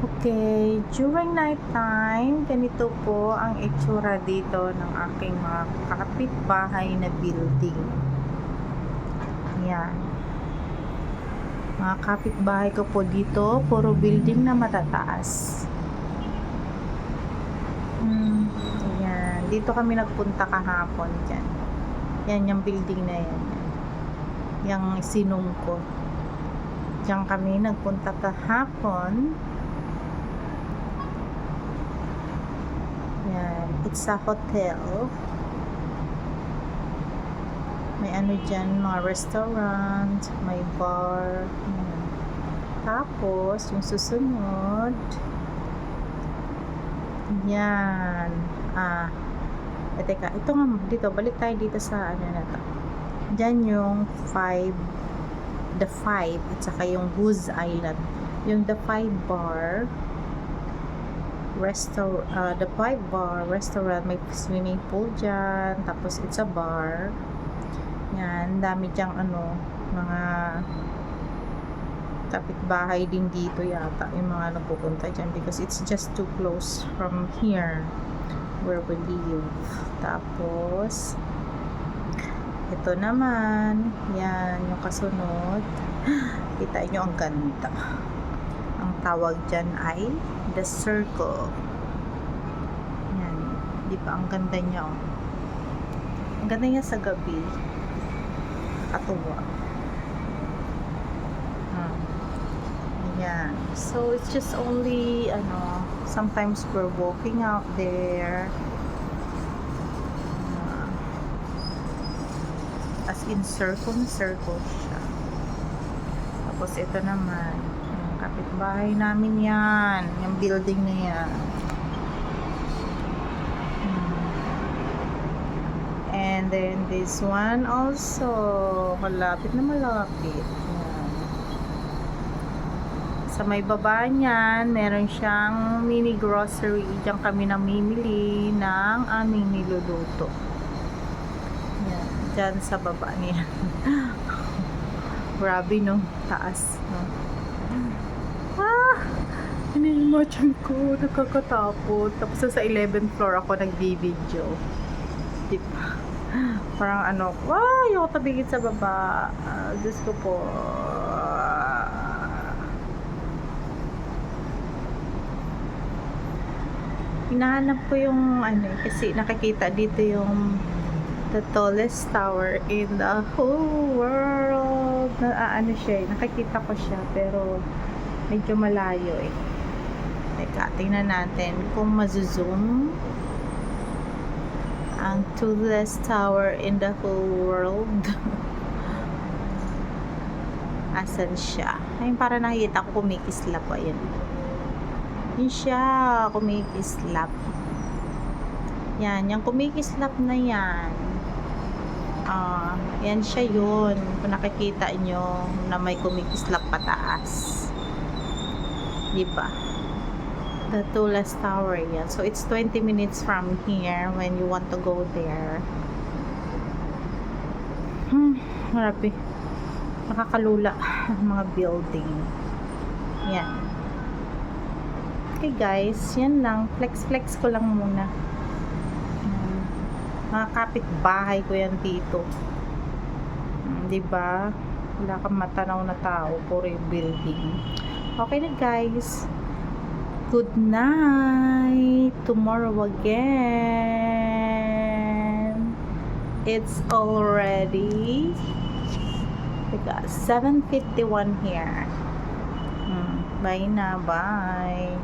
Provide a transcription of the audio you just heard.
Okay, during night time, ganito po ang itsura dito ng aking mga kapitbahay na building. Yan. Mga kapitbahay ko po dito, puro building na matataas. Yan. Dito kami nagpunta kahapon dyan. Yan yung building na yan. Yung sinungko. Diyan kami nagpunta kahapon. Yan. It's a hotel. May ano dyan, mga restaurant, may bar. Yan. Tapos, yung susunod, yan. Teka, ito nga, dito, balik tayo dito sa ano na to. Dyan yung the 5, at saka yung Goose Island. Yung the 5 bar, the 5 bar restaurant, may swimming pool dyan, tapos it's a bar. Yan, dami dyang ano, mga kapitbahay din dito yata yung mga nagpupunta dyan because it's just too close from here where we live. Tapos ito naman, yan yung kasunod. Kita nyo ang ganda. Ang tawag dyan ay The Circle. Yan, di ba ang ganda niya, oh. Ang ganda niya sa gabi. Katuwa. Yan. So it's just only sometimes we're walking out there. As in circle siya. Tapos ito naman, yung kapitbahay namin yan, yung building na yan. And then this one also, malapit na malapit. Yan. Sa may baba niyan, meron siyang mini grocery. Diyan kami namimili ng aming niluluto. Yan, diyan sa baba niya. Grabe, no? Taas, no? Inimagine ko, nakakatakot. Tapos sa 11th floor ako nagbibideo. Diba? Parang ayoko tabigin sa baba. Diyos ko po. Hinahanap ko yung kasi nakikita dito yung the tallest tower in the whole world. Siya, nakikita ko siya pero medyo malayo eh. Teka, tingnan natin kung mazoom ang tallest tower in the whole world. Asan siya? Ayun, para nakikita ko kumikislap. Ayun. Yun siya, kumikislap. Yan, yung kumikislap na yan. Yan siya yun. Kung nakikita nyo na may kumikislap pataas. Diba? The tallest tower yan. So, it's 20 minutes from here when you want to go there. Marami. Nakakalula ang mga building. Yan. Okay guys, yan lang. Flex ko lang muna. Mga kapitbahay ko yan dito. Diba? Wala kang matanaw na tao. Puro yung building. Okay na guys. Good night. Tomorrow again. It's already 7:51 here. Bye na. Bye.